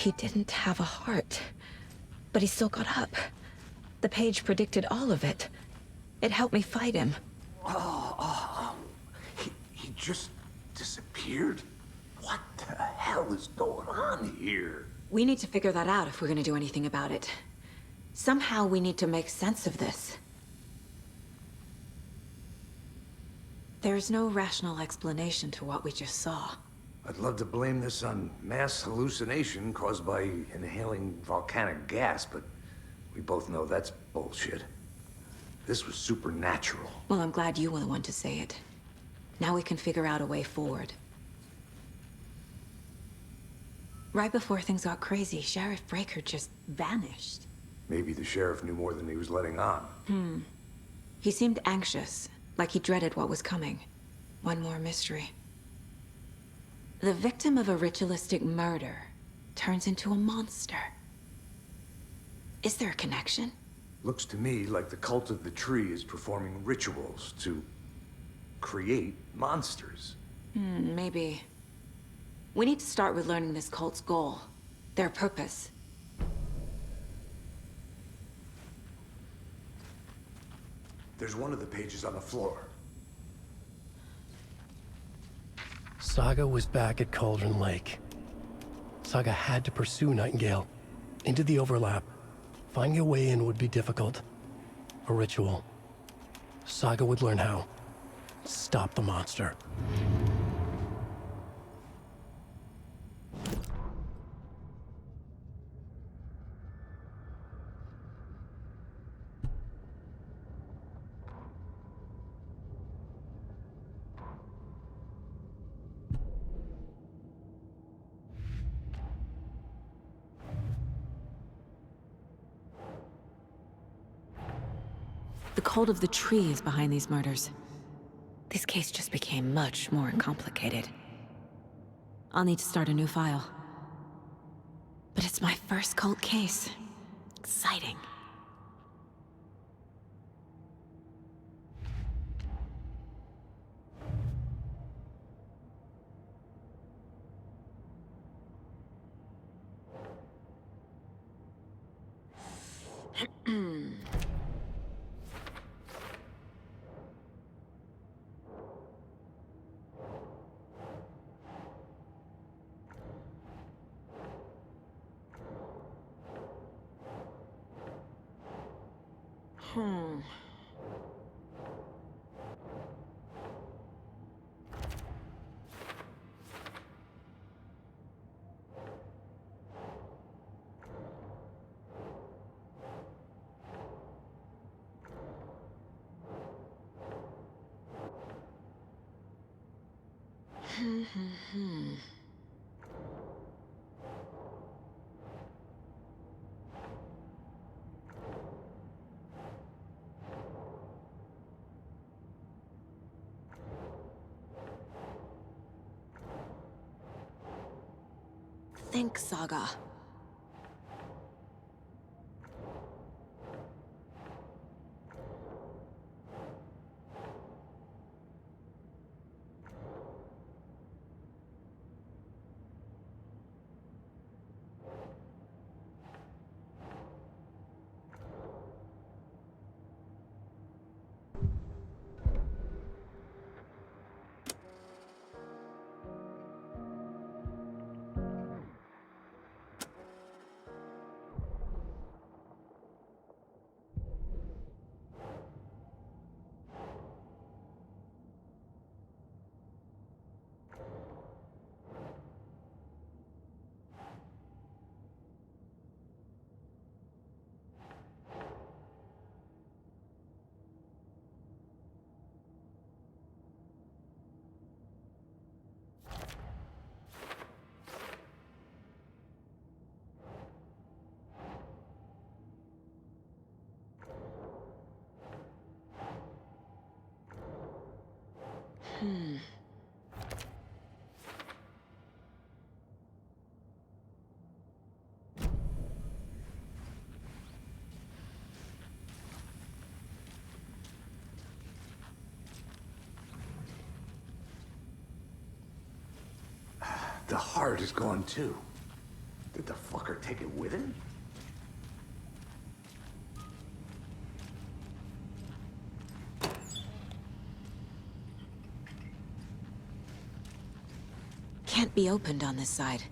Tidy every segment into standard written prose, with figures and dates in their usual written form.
He didn't have a heart, but he still got up. The page predicted all of it. It helped me fight him. He just disappeared? What the hell is going on here? We need to figure that out if we're gonna do anything about it. Somehow we need to make sense of this. There's no rational explanation to what we just saw. I'd love to blame this on mass hallucination caused by inhaling volcanic gas, but we both know that's bullshit. This was supernatural. Well, I'm glad you were the one to say it. Now we can figure out a way forward. Right before things got crazy, Sheriff Breaker just vanished. Maybe the sheriff knew more than he was letting on. He seemed anxious, like he dreaded what was coming. One more mystery. The victim of a ritualistic murder turns into a monster. Is there a connection? Looks to me like the cult of the tree is performing rituals to create monsters. Maybe. We need to start with learning this cult's goal, their purpose. There's one of the pages on the floor. Saga was back at Cauldron Lake. Saga had to pursue Nightingale into the overlap. Finding a way in would be difficult. A ritual. Saga would learn how. Stop the monster. The cult of the tree is behind these murders. This case just became much more complicated. I'll need to start a new file. But it's my first cult case. Exciting. Think, Saga. The heart is gone too. Did the fucker take it with him? Can't be opened on this side.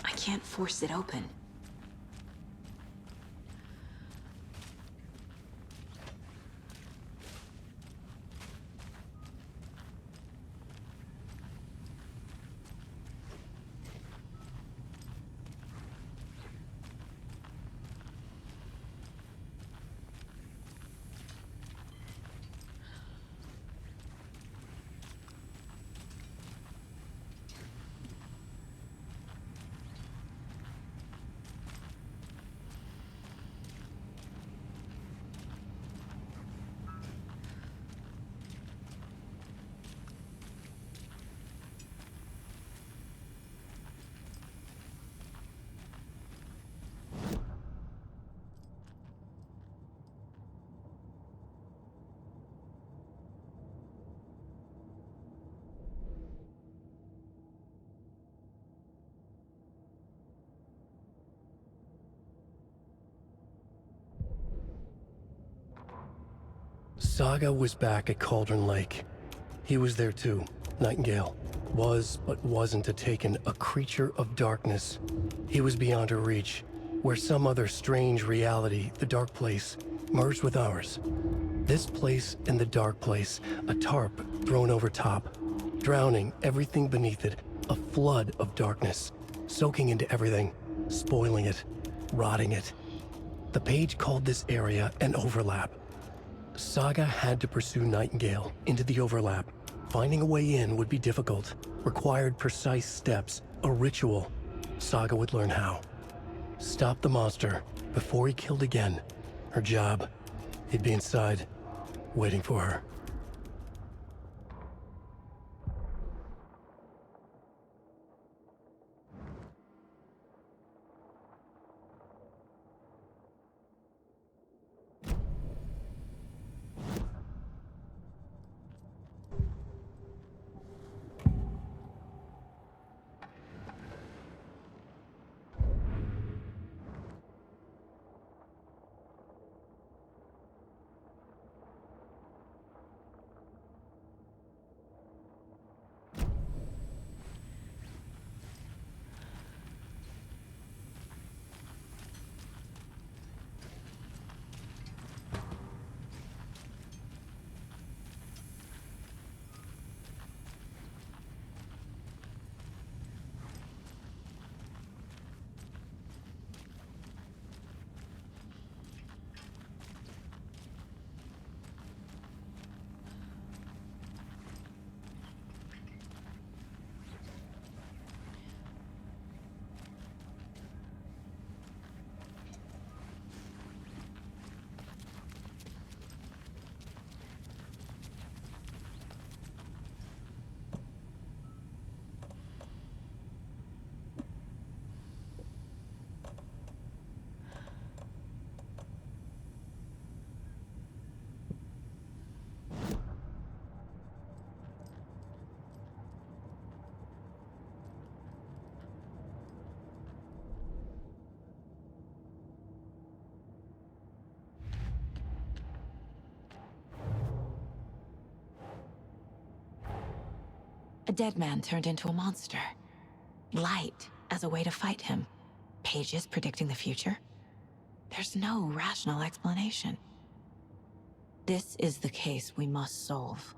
I can't force it open. Saga was back at Cauldron Lake. He was there too. Nightingale was, but wasn't a taken, a creature of darkness. He was beyond her reach, where some other strange reality, the dark place, merged with ours. This place and the dark place, a tarp thrown over top, drowning everything beneath it, a flood of darkness, soaking into everything, spoiling it, rotting it. The page called this area an overlap. Saga had to pursue Nightingale into the overlap. Finding a way in would be difficult, required precise steps, a ritual. Saga would learn how. Stop the monster before he killed again. Her job. He'd be inside, waiting for her. A dead man turned into a monster. Light as a way to fight him. Pages predicting the future? There's no rational explanation. This is the case we must solve.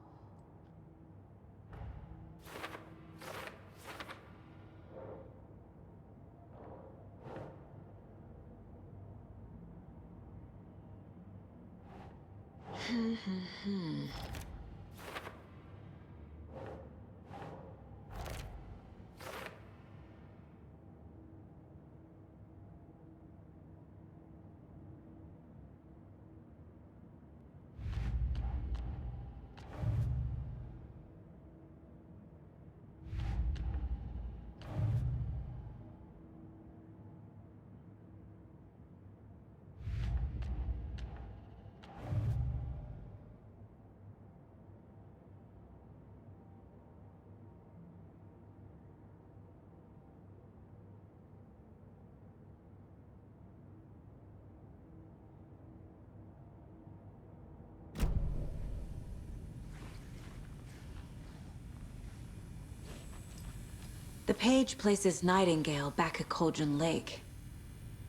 The page places Nightingale back at Cauldron Lake.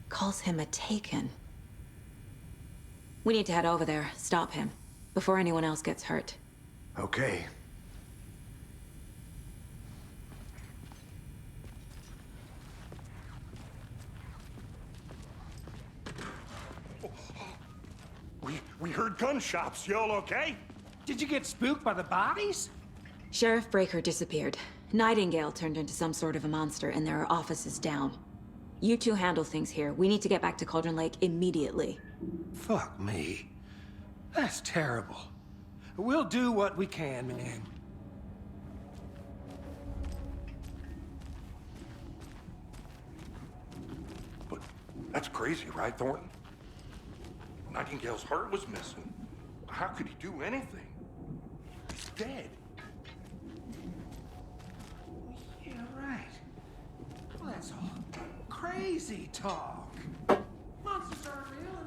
Calls him a Taken. We need to head over there, stop him, before anyone else gets hurt. Okay. We heard gunshots. Y'all okay? Did you get spooked by the bodies? Sheriff Breaker disappeared. Nightingale turned into some sort of a monster, and there are offices down. You two handle things here. We need to get back to Cauldron Lake immediately. Fuck me. That's terrible. We'll do what we can, man. But that's crazy, right, Thornton? Nightingale's heart was missing. How could he do anything? He's dead. Yeah, right. Well, that's all crazy talk. Monsters aren't real.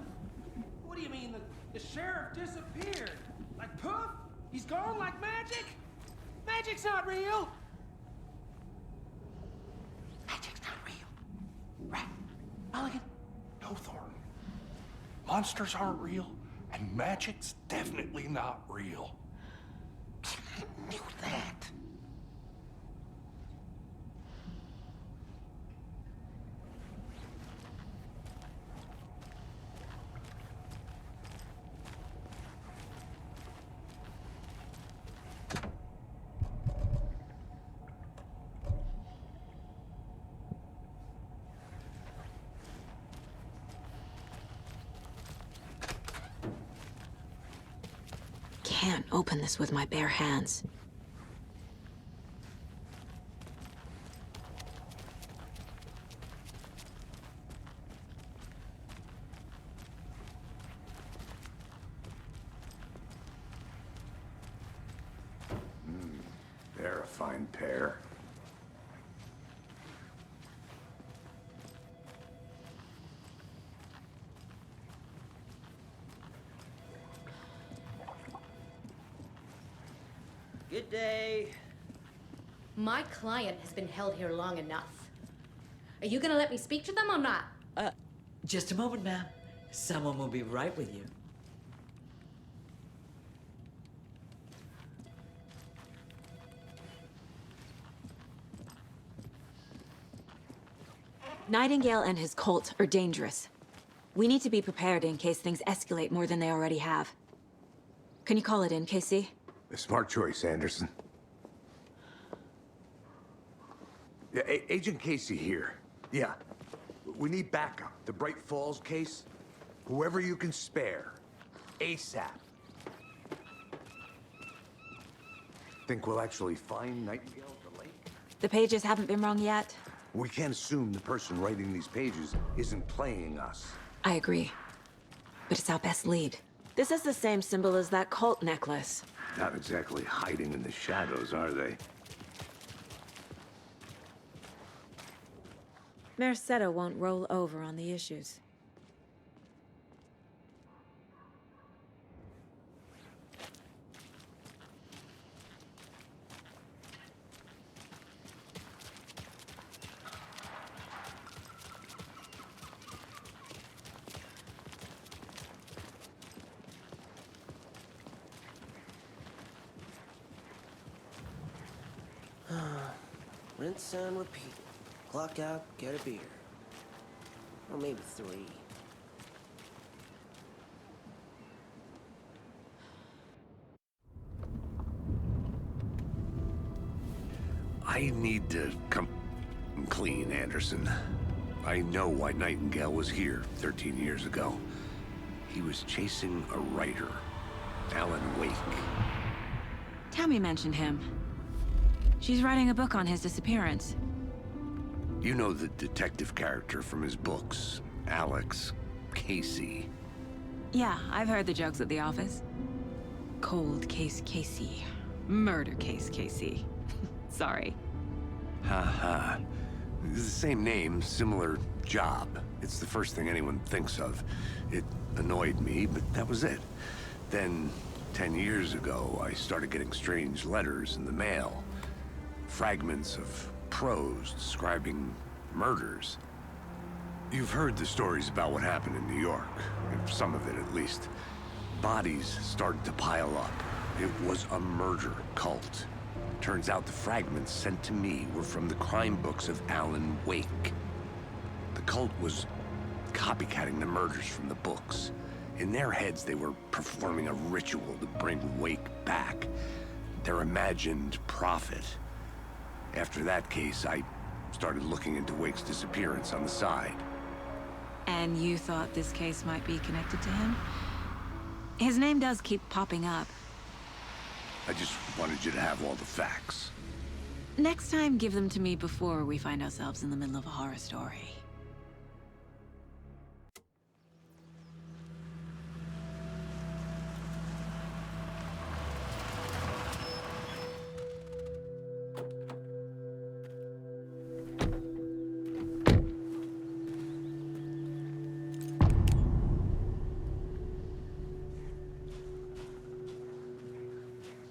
And what do you mean? The sheriff disappeared? Like poof? He's gone like magic? Magic's not real. Magic's not real. Right, Mulligan? No, Thornton. Monsters aren't real, and magic's definitely not real. I knew that. Can't open this with my bare hands. They're a fine pair. Good day. My client has been held here long enough. Are you gonna let me speak to them or not? Just a moment, ma'am. Someone will be right with you. Nightingale and his cult are dangerous. We need to be prepared in case things escalate more than they already have. Can you call it in, KC? A smart choice, Anderson. Yeah, Agent Casey here. Yeah. We need backup. The Bright Falls case. Whoever you can spare. ASAP. Think we'll actually find Nightingale at the lake? The pages haven't been wrong yet. We can't assume the person writing these pages isn't playing us. I agree. But it's our best lead. This is the same symbol as that cult necklace. Not exactly hiding in the shadows, are they? Mercado won't roll over on the issues. Rinse and repeat. Clock out, get a beer. Or maybe 3. I need to come clean, Anderson. I know why Nightingale was here 13 years ago. He was chasing a writer, Alan Wake. Tammy mentioned him. She's writing a book on his disappearance. You know the detective character from his books, Alex Casey. Yeah, I've heard the jokes at the office. Cold case Casey. Murder case Casey. Sorry. Ha ha. It's the same name, similar job. It's the first thing anyone thinks of. It annoyed me, but that was it. Then, 10 years ago, I started getting strange letters in the mail. Fragments of prose describing murders. You've heard the stories about what happened in New York, some of it at least. Bodies started to pile up. It was a murder cult. Turns out the fragments sent to me were from the crime books of Alan Wake. The cult was copycatting the murders from the books. In their heads, they were performing a ritual to bring Wake back. Their imagined prophet. After that case, I started looking into Wake's disappearance on the side. And you thought this case might be connected to him? His name does keep popping up. I just wanted you to have all the facts. Next time, give them to me before we find ourselves in the middle of a horror story.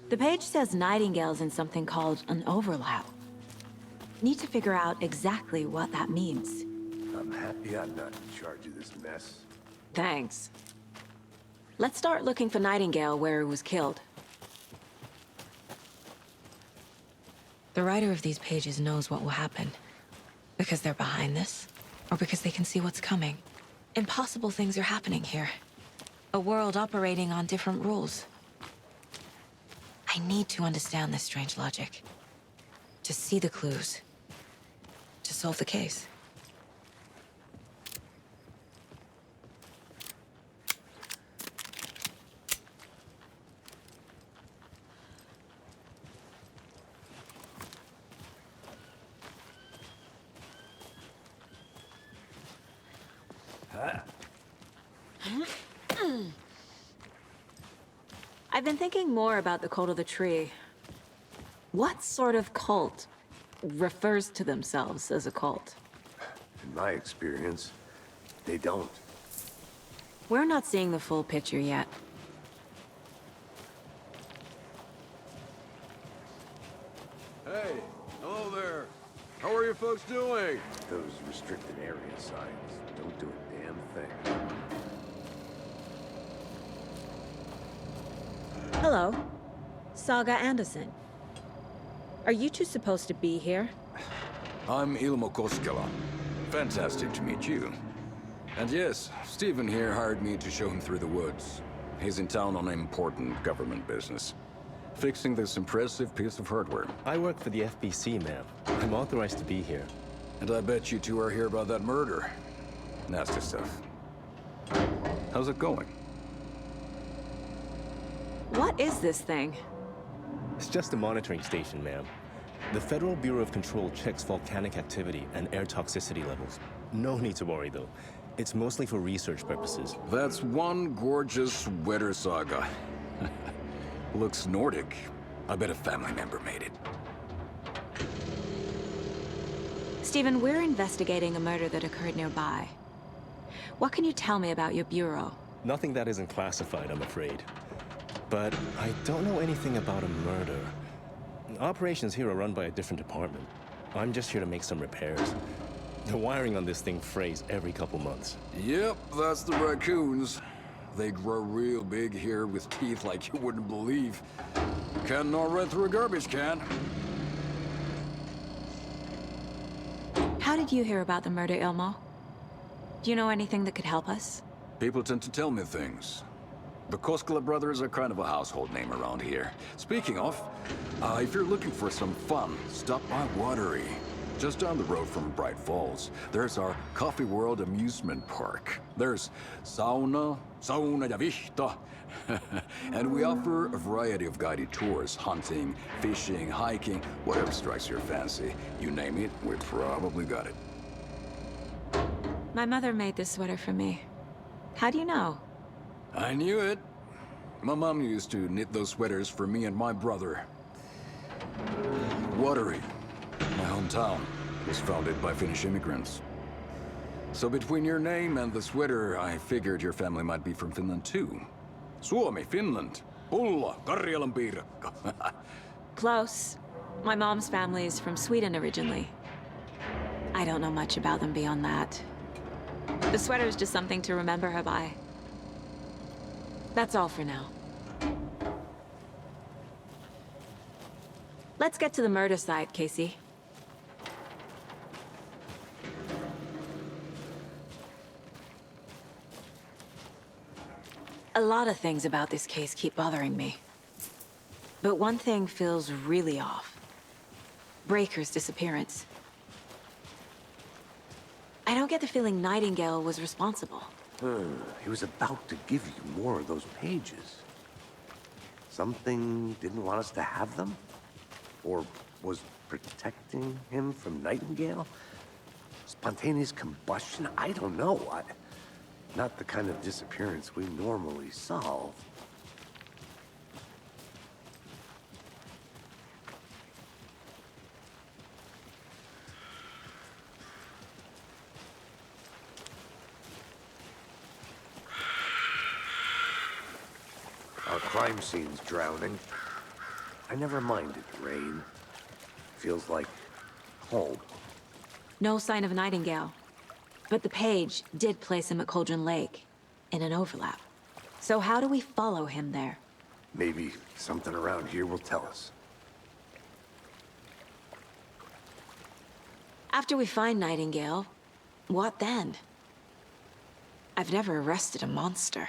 The page says Nightingale's in something called an overlap. Need to figure out exactly what that means. I'm happy I'm not in charge of this mess. Thanks. Let's start looking for Nightingale where he was killed. The writer of these pages knows what will happen. Because they're behind this, or because they can see what's coming. Impossible things are happening here. A world operating on different rules. I need to understand this strange logic. To see the clues. To solve the case. I've been thinking more about the cult of the tree. What sort of cult refers to themselves as a cult? In my experience, they don't. We're not seeing the full picture yet. Hey, hello there. How are you folks doing? Those restricted area signs don't do a damn thing. Hello. Saga Anderson. Are you two supposed to be here? I'm Ilmo Koskela. Fantastic to meet you. And yes, Stephen here hired me to show him through the woods. He's in town on important government business. Fixing this impressive piece of hardware. I work for the FBC, ma'am. I'm authorized to be here. And I bet you two are here about that murder. Nasty stuff. How's it going? What is this thing? It's just a monitoring station, ma'am. The Federal Bureau of Control checks volcanic activity and air toxicity levels. No need to worry, though. It's mostly for research purposes. That's one gorgeous weather saga. Looks Nordic. I bet a family member made it. Stephen, we're investigating a murder that occurred nearby. What can you tell me about your bureau? Nothing that isn't classified, I'm afraid. But I don't know anything about a murder. Operations here are run by a different department. I'm just here to make some repairs. The wiring on this thing frays every couple months. Yep, that's the raccoons. They grow real big here with teeth like you wouldn't believe. Can't nor run through a garbage can. How did you hear about the murder, Ilmo? Do you know anything that could help us? People tend to tell me things. The Koskela brothers are kind of a household name around here. Speaking of, if you're looking for some fun, stop by Watery. Just down the road from Bright Falls, there's our Coffee World amusement park. There's sauna ja vihta. And we offer a variety of guided tours, hunting, fishing, hiking, whatever strikes your fancy. You name it, we probably got it. My mother made this sweater for me. How do you know? I knew it. My mom used to knit those sweaters for me and my brother. Watery, my hometown, was founded by Finnish immigrants. So between your name and the sweater, I figured your family might be from Finland too. Suomi, Finland. Pulla, Karjalan piirakka. Close. My mom's family is from Sweden originally. I don't know much about them beyond that. The sweater is just something to remember her by. That's all for now. Let's get to the murder site, Casey. A lot of things about this case keep bothering me. But one thing feels really off. Breaker's disappearance. I don't get the feeling Nightingale was responsible. He was about to give you more of those pages. Something didn't want us to have them? Or was protecting him from Nightingale? Spontaneous combustion? I don't know. Not the kind of disappearance we normally solve. Our crime scene's drowning. I never minded rain. Feels like home. No sign of Nightingale. But the page did place him at Cauldron Lake, in an overlap. So how do we follow him there? Maybe something around here will tell us. After we find Nightingale, what then? I've never arrested a monster.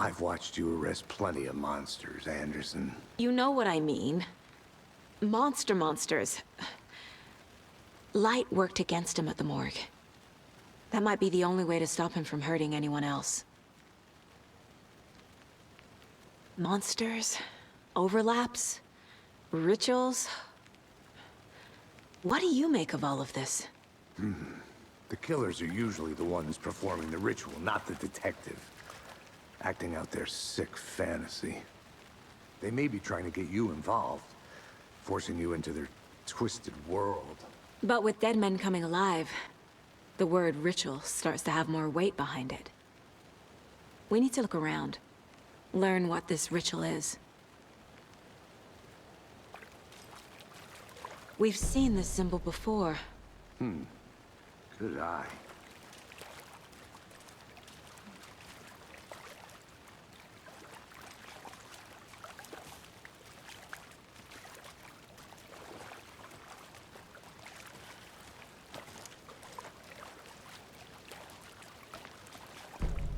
I've watched you arrest plenty of monsters, Anderson. You know what I mean. Monsters. Light worked against him at the morgue. That might be the only way to stop him from hurting anyone else. Monsters? Overlaps? Rituals? What do you make of all of this? The killers are usually the ones performing the ritual, not the detective. Acting out their sick fantasy. They may be trying to get you involved, forcing you into their twisted world. But with dead men coming alive, the word ritual starts to have more weight behind it. We need to look around. Learn what this ritual is. We've seen this symbol before. Good eye.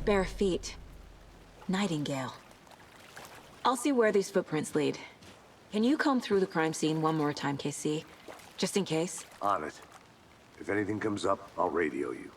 Bare feet. Nightingale. I'll see where these footprints lead. Can you comb through the crime scene one more time, KC? Just in case? On it. If anything comes up, I'll radio you.